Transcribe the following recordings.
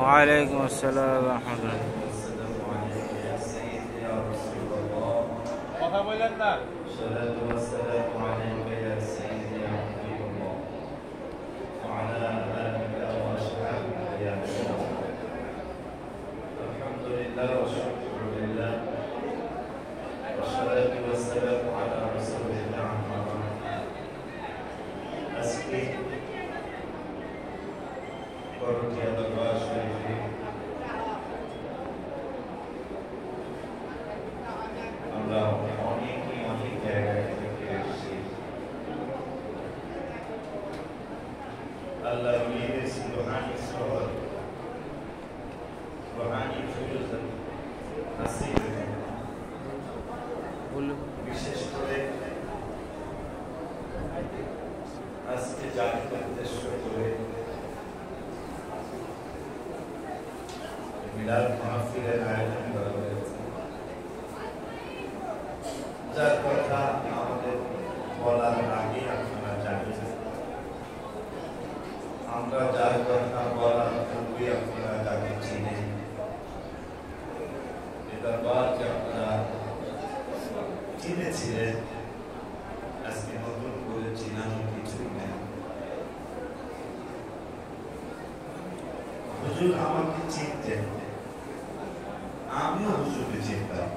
وعليكم السلام ورحمة الله। الصلاة والسلام عليك يا سيدي يا حبيب الله وعلى آلك وأصحابك يا نبي الله. الحمد لله والشكر لله والصلاة والسلام على رسول الله. আজকে করটিয়া দরবার শরীফে আমরা অনেক জায়গা থেকে এসেছি। আল্লাহ রুহানি শহর রুহানি ফিরোজ নাসিব বিশেষ করে আজকে জাতিকে উদ্দেশ্য করে মিলাদ মাহফিলের আয়োজন করা হয়েছে, যার কথা আমাদের বলার আগে আপনারা জানেন। আমরা যার কথা বলার পূর্বে আপনারা তাকে চিনেন। দরবারকে আপনারা চিনেছিলেন, আজকে নতুন করে চিনানো কিছুই নেই। হুজুর আমাকে চিনতেন, আমিও হুজুরকে চিনতাম,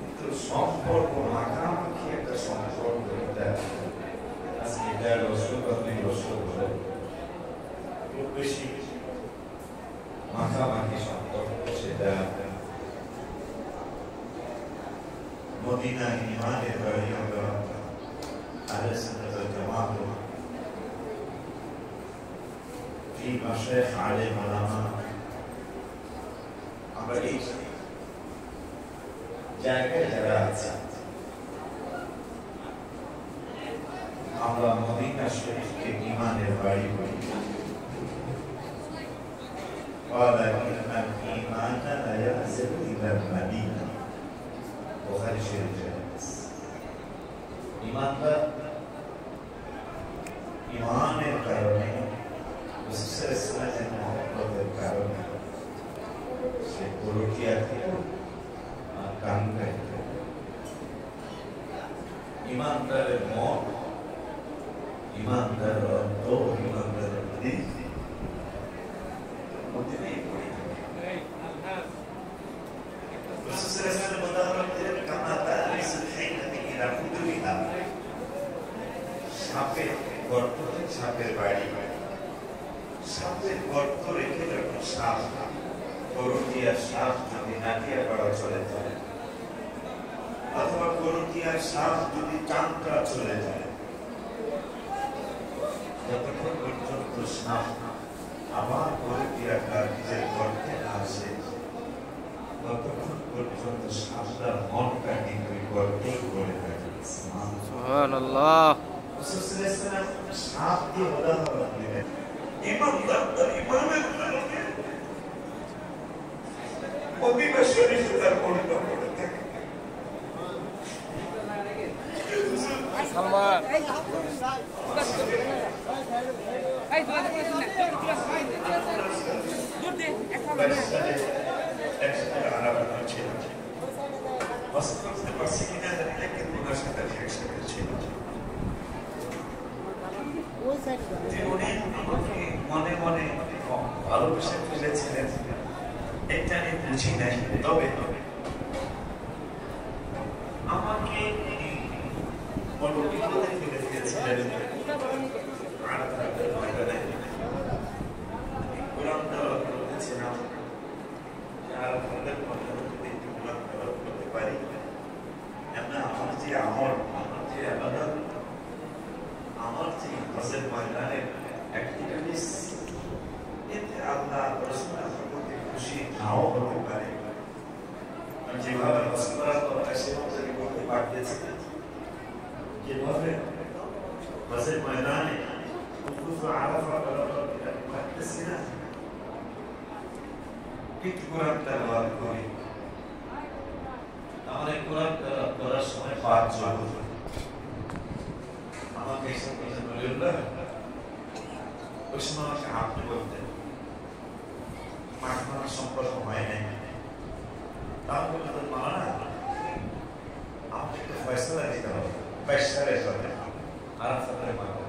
কিন্তু সম্পর্ক মাখামাখি একটা সম্পর্ক, এটা আজকে ১.৫ বছর বা ২ বছর ধরে খুব বেশি মাখামাখি সম্পর্ক। সেটা মদিনা ইমানের বাড়ি, আমরা আহলে সুন্নাত ওয়াল জামাত في مشايخ عالم علماء আমরা এই জায়গায় যারা আছি, আমরা মদিনা শরীফকে ইমানের বাড়ি বলি। قال إن الإيمان لا ينزل إلى المدينة বুখারী শরীফে ইমানদার ইমানের কারণে মহব্বতের কারণে সে পরকীয়া থেকে কাঙ্গাই। ইমানদারের মন, ইমানদার অন্তর, ইমানদারের দিল মদিনায় পড়ে থাকে। রাসূল সাল্লাল্লাহু আলাইহি ওয়াসাল্লাম উদাহরণ দিলেন, কামা তা'রিসুল হাইয়াতু ইলা ফুদুরিহা। সাপের গর্ত, সাপের বাড়ি, সাপের গর্ত রেখে যখন সাপ করটিয়ার সাপ যদি নাটিয়াপাড়া চলে যায়, অথবা করটিয়ার সাপ যদি চান্দ্রা চলে যায়, যতক্ষণ পর্যন্ত সাপ আবার করটিয়াটা নিজের গর্তে না আসে, ততক্ষণ পর্যন্ত সাপটার মনটা কিন্তু গর্তেই পড়ে থাকে। সুবহানাল্লাহ। সাপ দিয়ে উদাহরণ দিলেন। ইমানদার ইমানের কারণে মদিনা শরীফে তার মনটা পড়ে থাকে। সালমান মনে মনে ভালোবেসে ফেলেছিলেন, এটা আমি বুঝি নাই। তবে আমাকে বড় বিপদে ফেলে দিয়েছিলেন। কোরআন তেলাওয়াত করতেছিলাম, আর আপনাদের মধ্যে যদি একটু কোরআন তেলাওয়াত করতে পারি, এমন আমার যে আমল, আমার যে ইবাদত, আমার যে হজের ময়দানের অ্যাক্টিভিটিস, এতে আল্লাহ রাসূল আমার প্রতি খুশি নাও হতে পারে। আমি যেভাবে রাসূলুল্লাহ সেভাবে করতে পারতেছি, যেভাবে হজের ময়দানে আরাফা পারতেছি না, একটু কোরআন তেলাওয়াত করি। আমাদের কোরআন তেলাওয়াত করার সময় ৫ জন আমাকে এসে বললেন, ওই সময় আমাকে আপনি বলতেন, মাঝখানে সম্পর্ক হয় নাই। আমি বলতেন, মানা আমাকে একটু ফয়সালা দিতে হবে, 22 সালের কথা, আরাফাতের মাথা।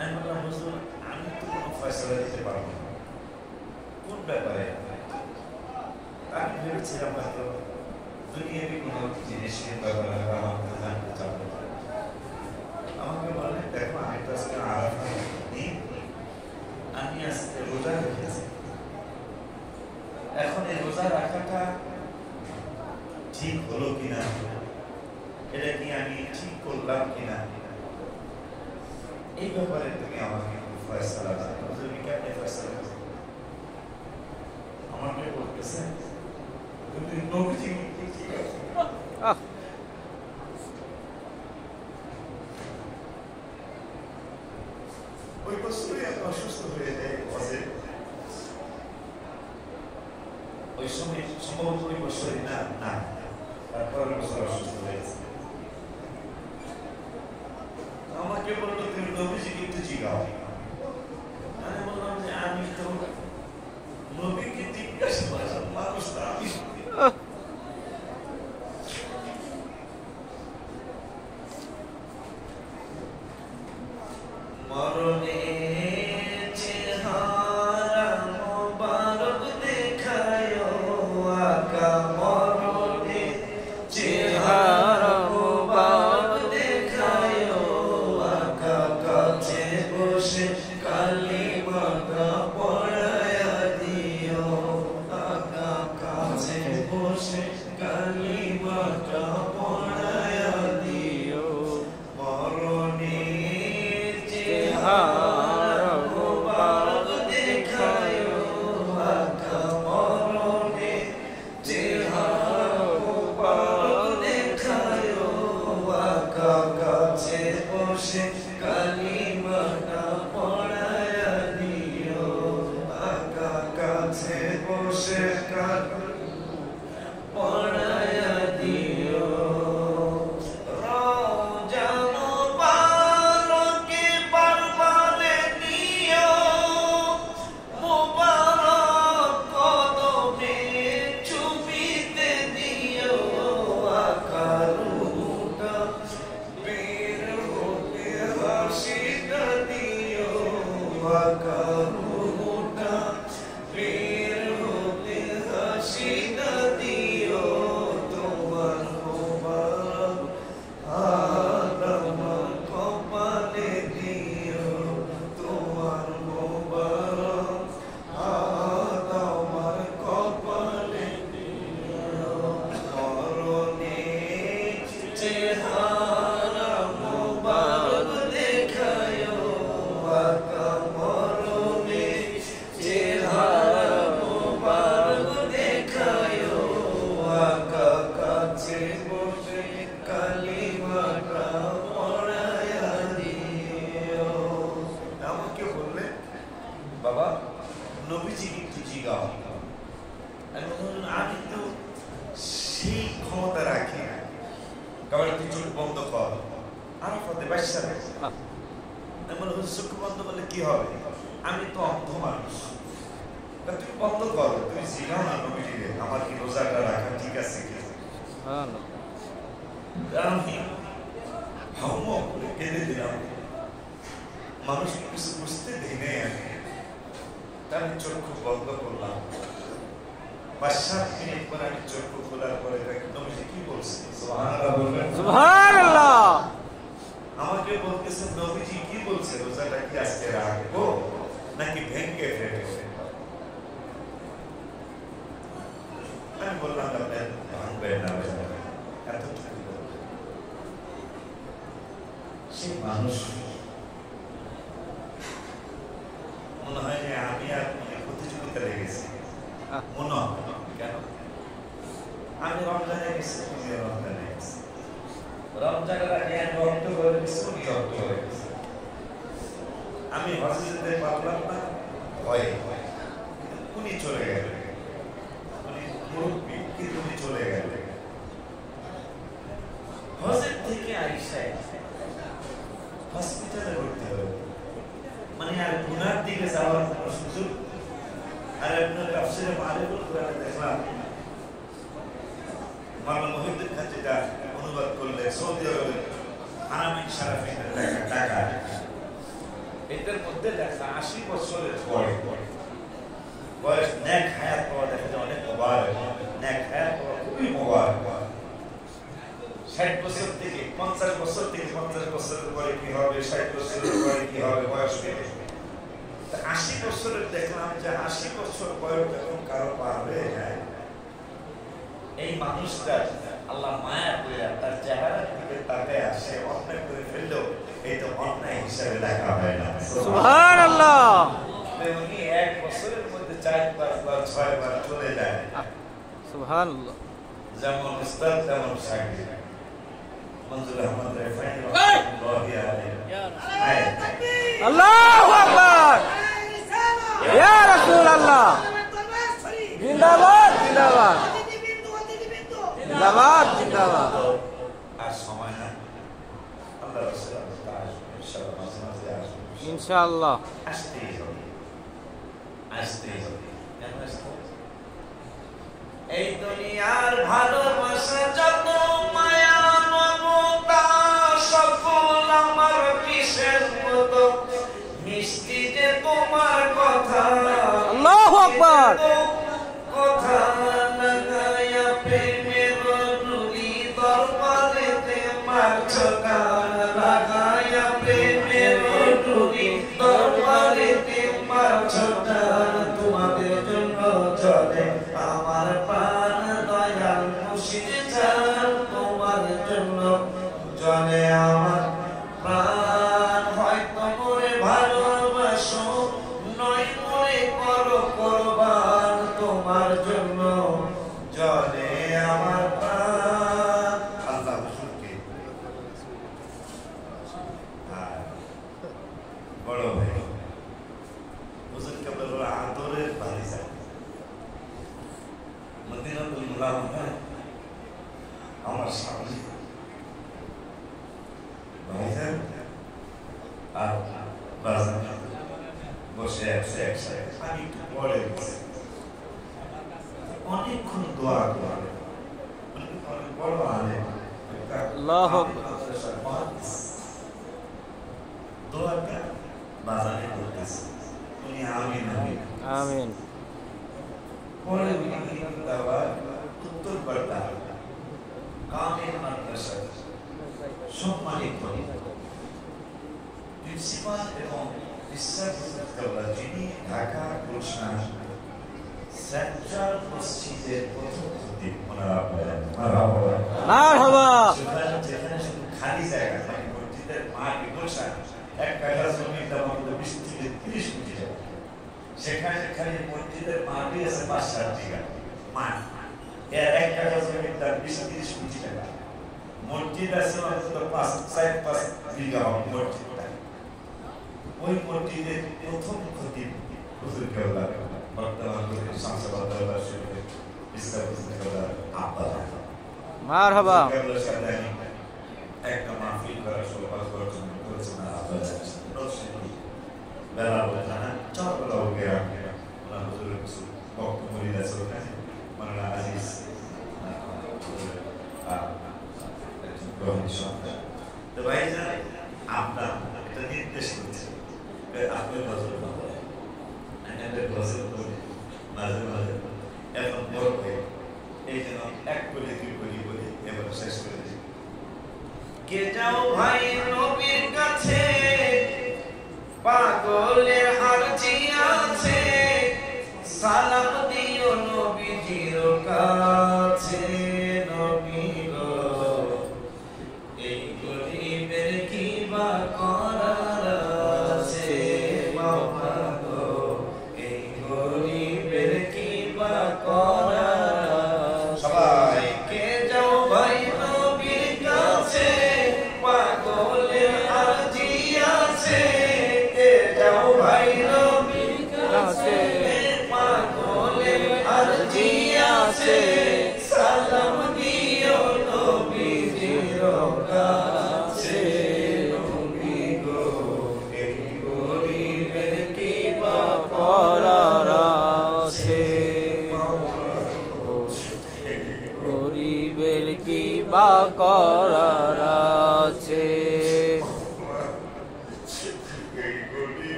আমি বললাম, হুজুর আমি তো কোনো ফয়সালা দিতে পারবো না, কোন ব্যাপারে? আমি ভেবেছিলাম হয়তো দুনিয়াবি কোনো জিনিসের ব্যাপারে আমাকে জানতে চাবো। আমাকে বললেন, দেখো আমি তো আজকে আরাফাত দিন, আমি আজকে রোজা রেখেছি। এখন এই রোজা রাখাটা ঠিক হলো কিনা, এটা কি আমি ঠিক করলাম কিনা, এই ব্যাপারে তুমি আমাকে ফয়সালা দাও। তুমি কেমনে ফয়সালা দাও? আমাকে বলতেছেন তুমি নবীজি ঠিক আছে। ওই বছরই আমি অসুস্থ হয়ে যাই, ওই সময় সম্ভবত ওই বছরই না, তারপরের বছর অসুস্থ হয়েছে। আমাকে বললো তুমি নবীজি কিন্তু জিগাও। আমি বললাম যে আমি তো নবীকে জিজ্ঞাসা করার মানুষ না, আমি মরণে চেহারা মোবারক দেখায়ো আকা, মরণে চেহারা মোবারক দেখায়ো আকা, কাছে বসে কালিমাটা পড়ায়া দিও আকা, কাছে বসে কালিমাটা পড়ায়া দিও। মরণে চেহারা মোবারক দেখায়ো আকা, মরণে চেহারা মোবারক দেখায়ো আকা, কাছে বসে কালিমাটা পড়ায়া দিও আকা, কাছে বসে পড়ায়া দিও। রওজা মুবারকে বারবারে নিও, মুবারক কদমে চুমিতে দিও আকা, রূহটা বের হতে হাসিটা দিও আকা, রূহটা বের হতে হাসিটা দিও। তোমার মোবারক হাত আমার কপালে দিও, তোমার মোবারক হাত আমার কপালে দিও। মরণে চেহারা মোবারক দেখায়ো আকা, মরণে চেহারা মোবারক দেখায়ো আকা, কাছে বসে কালিমাটা পড়ায়া দিও। আমাকে বললে, বাবা নবীজি কিন্তু জিগাও। আমি বললাম, আমি তো সেই ক্ষমতা রাখি না, কারণ তুই চোখ বন্ধ কর, আরাফাতে 22 সালে। আমি বললাম, চোখ বন্ধ করলে কি হবে? আমি তো অন্ধ মানুষ। তুমি বন্ধ করো, তুমি জিগাও না নবীজি, আমার কি রোজাটা রাখা ঠিক আছে কি? আমি হাউমা করে কেঁদে দিলাম, মানুষ কিছু বুঝতে দিই নেই। আমি চক্ষু বন্ধ করলাম, 5-7 মিনিট পরে আমি চক্ষু খোলার পরে নবীজি কি বলছে? সুবহানাল্লাহ বলবেন? সুবহানাল্লাহ। আমাকে বলতেছে, নবীজি কি বলছে? রোজাটা কি আজকে রাখবো নাকি ভেঙে ফেলবো? আমি বললাম, ভাঙবেন না, এতটুকু সে মানুষ। মনে হয় যে আমি আর প্রতিযোগিতা লেগেছি, মনে হয় কেন? আমি রমজানে গেছি, তুমি রমজানে গেছি, রমজানের আগে আমি অক্টোবরে গেছি, উনি অক্টোবরে গেছি। আমি হজে যেতে পারলাম না ভয়ে, উনি চলে গেলেন, উনি মুরব্বী কিন্তু উনি চলে গেলেন। হজের থেকে আইসায় হসপিটালে ভর্তি হবে, মানে আর গুনার দিকে যাওয়ার কোনো সুযোগ। আর আপনার তাফসীরে মারিফুল কোরআনে দেখলাম মাওলানা মুহিউদ্দিন খান যেটা অনুবাদ করলে সৌদি আরবে হারামিন শারাফিনের লেখা টাকা, এটার মধ্যে লেখা 80 বছরের পরে বয়স নেক হায়াত পাওয়া দেখা যায় অনেক মোবারক, নেক হায়াত পাওয়া খুবই মোবারক। 60 বছর থেকে 50 বছর থেকে 50 বছরের পরে কি হবে, 60 বছরের পরে কি হবে, বয়স বেড়ে 80 বছরের দেখলাম যে 80 বছর বয়স যখন কারো পার হয়ে যায়, এই মানুষটা আল্লাহ মায়া করে তার চেহারার দিকে তাকায় আসে, অন্যায় করে ফেললেও এই তো অন্যায় হিসাবে দেখা হয় না। সুবহানাল্লাহ। উনি 1 বছরের মধ্যে 4-5 বার 6 বার চলে যায়। সুবহানাল্লাহ। যেমন উস্তাদ তেমন শাগির্দ মনজুর আহমদ রিফাই রাহমাতুল্লাহি আলাইহি। আল্লাহু আকবার। ইয়া রাসূলুল্লাহ। জিন্দাবাদ জিন্দাবাদ জিন্দাবাদ জিন্দাবাদ। আর সময় না, আল্লাহ রাসূল ইনশাআল্লাহ মাঝে মাঝে আসবে, ইনশাআল্লাহ আসতেই হবে, আসতেই হবে। কেন আসতে হবে? এই দুনিয়ার ভালোবাসা যত মায়া মমতা সকল আমার কিসের মতো মিষ্টি যে তোমার কথা। আল্লাহু আকবার। কথা লাগায়া প্রেমের নুরি দরবারেতে মারছো গান, লাগায়া প্রেমের নুরি দরবারেতে মারছো গান। তোমাদের জন্য চলে আমার প্রাণ দয়াল মুর্শিদ চান, তোমার জন্য চলে আমার প্রাণ। হয়তো মোরে ভালোবাসো নয় মোরে করো কোরবান, তোমার জন্য চলে আমার প্রাণ। আল্লাহ হুজুরকে আর বড় ভাই হুজুরকে বড় আদরের বাড়ি মদিনাতুল মুনাওয়ারা আমার সামনে ভাইজান আর বাজার বসে আছে একসাথে। আমি একটু পরে অনেকক্ষণ দোয়া করে অনেক বড় আলেম আল্লাহু আকবার। দোয়াটা বাজারে করতেছে, উনি আমিন আমিন আমিন। পরে উত্তর পাল্টা কামের মাদ্রাসা সম্মানিত প্রিন্সিপাল এবং যিনি ঢাকা গুলশান সেন্ট্রাল মসজিদের প্রথম খতিব, মারহাবা। যেখানে শুধু খালি জায়গা থাকে, মসজিদের মাঠ গুলশান 1 কাঠা জমির দাম 20 থেকে 30 কোটি টাকা। সেখানে খালি মসজিদের মাঠই আছে 5-7 বিঘা মাঠ, এর 1 কাঠা জমির দাম 20-30 কোটি টাকা। মসজিদ আছে অন্তত 5-4-5 বিঘা মসজিদটা। ওই মসজিদের প্রথম খতিব হুজুর কেবলা বর্তমান হুজুর শামসুল্লাহ শরীফ ইসলাম হুজুর কেবলা আব্বা মারহাবা। কেবলার সাথে আমি একটা মাহফিল করার সৌভাগ্য অর্জন করেছিলাম। আব্বা বেলা বলতে না চরবেলা ওকে ওনার হুজুরের কিছু বক্তব্য আছে ওখানে, মাওলানা আজিজ তো ভাইজান আপনার একটা নির্দেশ করছে, আপনি গজল বলেন, গজল বলি মাঝে মাঝে। এখন বড় হয়ে এই জন্য 1 কোটি 2 কোটি বলি এবার শেষ করে দিই। কে যাও ভাই নবীর কাছে, পাগলের আরজি আছে, সালাম দিও নবীজির কাছে। নবী গো এই গরিবের কি বা করার আছে, বাবা গো এই গরিবের কি বা করার। সবাই কে যাও ভাই নবীর কাছে, পাগলের আরজি আছে, কে যাও ভাই নবীর কাছে, পাগলের আরজি আছে, সালাম দিও নবীজির কাছে। নবী গো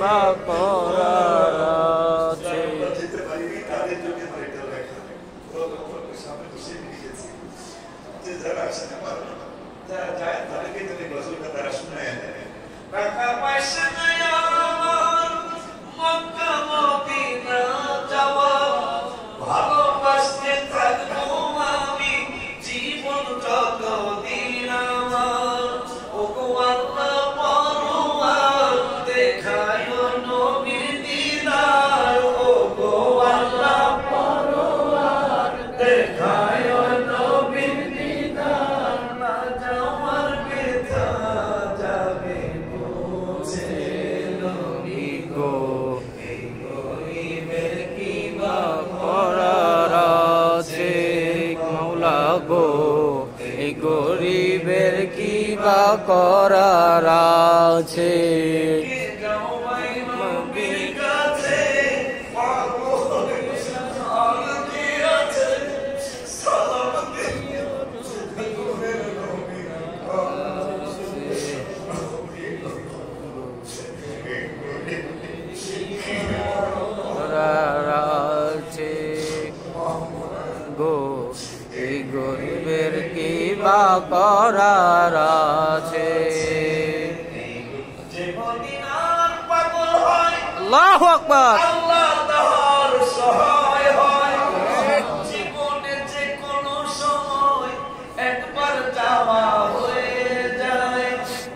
বা করার আছে। যেতে পারিনি তাদের জন্য এটা লেখা সামনে বসে লিখেছি যে যারা আসতে পারবে না যারা যায় তাদেরকে যদি গজলটা তারা শুনে দেয় টাকা পয়সা নাই আমার মক্কা মদিনা যাওয়া ভালোবাসতে থাকবো আমি জীবন যতদিন আমার ও গো আল্লাহ পরওয়ার দেখায় নবীর দিদার ও গো আল্লাহ পরওয়ার দেখায় নবীর দিদার না যাওয়ার ব্যথা যাবে মুছে নবী গো এই গরিবের কি বা করার আছে মাওলা গো, এই গরিবের কি বা করার আছে। করার আছে গো, এই গরিবের কি বা করার আছে। আল্লাহু আকবার। আল্লাহ তাহার সহায় হয় জীবনে যে কোনো সময় একবার যাওয়া হয়ে যায়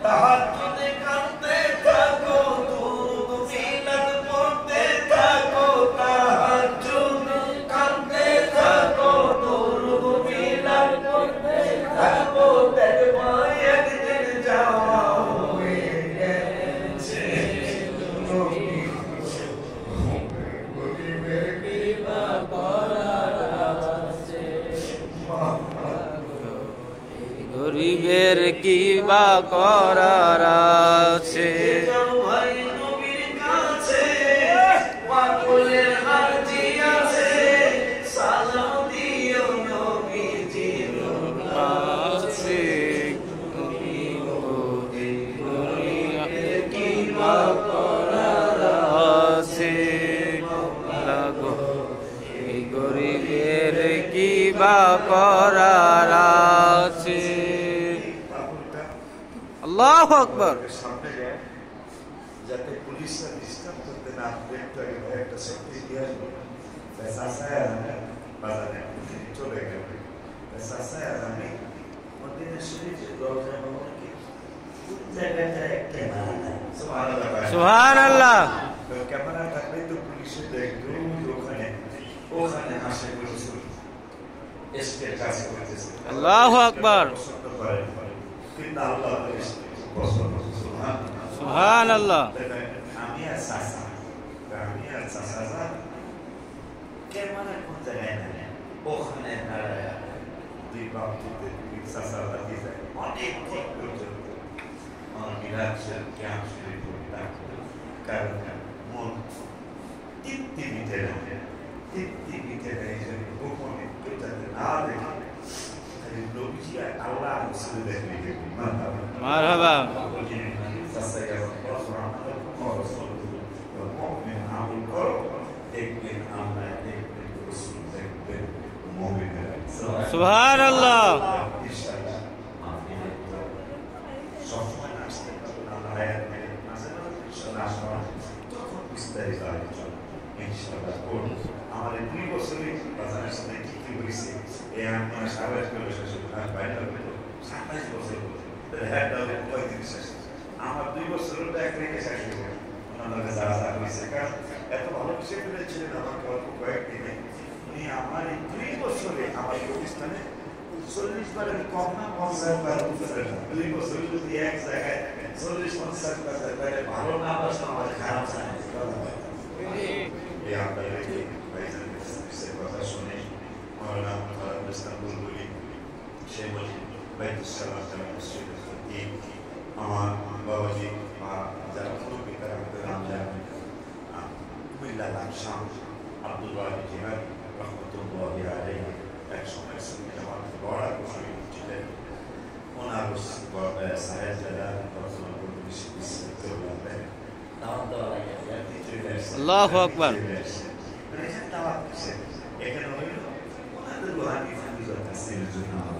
তাহার যদি কাঁদতে থাকো দুরূদ মিলাদ পড়তে থাকো তাহার যদি কাঁদতে থাকো দুরূদ মিলাদ পড়তে থাকো দেখবা একদিন যাওয়া হয়ে গেছে। গরিবের কি বা করার আছে। গরিবের কি বা করার আছে। আল্লাহু আকবার। সামনে যায় যাতে পুলিশরা ডিস্টার্ব করতে না পারে একটা সেফটি দিয়ে আসবে সাসায় আজানে বাজারে চলে গেল সাসায় আজানে মদিনা শরীফের দরজা কি জায়গাটায় ক্যামেরা নাই সুবহানাল্লাহ। ক্যামেরা থাকলে তো পুলিশে দেখবে ওখানে ওখানে আসে রাসূল এসকের কাছে করতেছে আল্লাহু আকবার। কিন্তু আল্লাহ পছন্দ সুবহানাল্লাহ। আমি আর সাসা ক্যামেরা কোন জায়গায় নাই ওখানে দুই বাপ দুই সাসা লাগিয়ে যায় অনেক ঠিক পর্যন্ত আমার বিরাট ক্যাম্প শুরু করে কারণ মন তৃপ্তি দিতে এই জন্য গোপনে কেউ যাতে না দেখে নবীজি আর আল্লাহ রসুল দেখবে মারহাবা। সুবহানাল্লাহ। আমার 2 বছরে বাজারের সাথে কি হয়েছে এই আমার সাবেক করে শেষ বাইরে 27 বছর হ্যাঁ দাও 35 আমার 2 বছরের এক রেখে শেষ হয়ে ওনাদের যারা হয়েছে কারণ এত ভালো বিষয় ফেলেছিলেন আমাকে অল্প কয়েকদিনে উনি আমার এই 2 বছরে আমার প্রতিষ্ঠানে 40 বারের কম না 50 বার 2 বছরে যদি এক জায়গায় 40-50 বার তাহলে ভালো না বাসা আমাদের খারাপ যায় এই আপনাদের ভাইজানের কথা শুনে মৌলানা মুহাম্মদ ইসলামপুর বলি সে বলি বাইতুসালাম জামে মসজিদের প্রতি আমার বাবাজি বা যারা মুরব্বী তারা নাম জানেন কুমিল্লা লামসাম আব্দুল ওয়াহিদ জিহাদ রহমতুল্লাহি আলাইহি এক সময় সুন্নি আমার বড় আকর্ষণ ছিলেন ওনার সাহেব যারা বিশ্ববিদ্যালয় দাওয়াত দেওয়া লাগে আল্লাহু আকবার। এখানে দাওয়াত কিসের? এখানে হইল আমাদের হাদিস হাদিস জন্য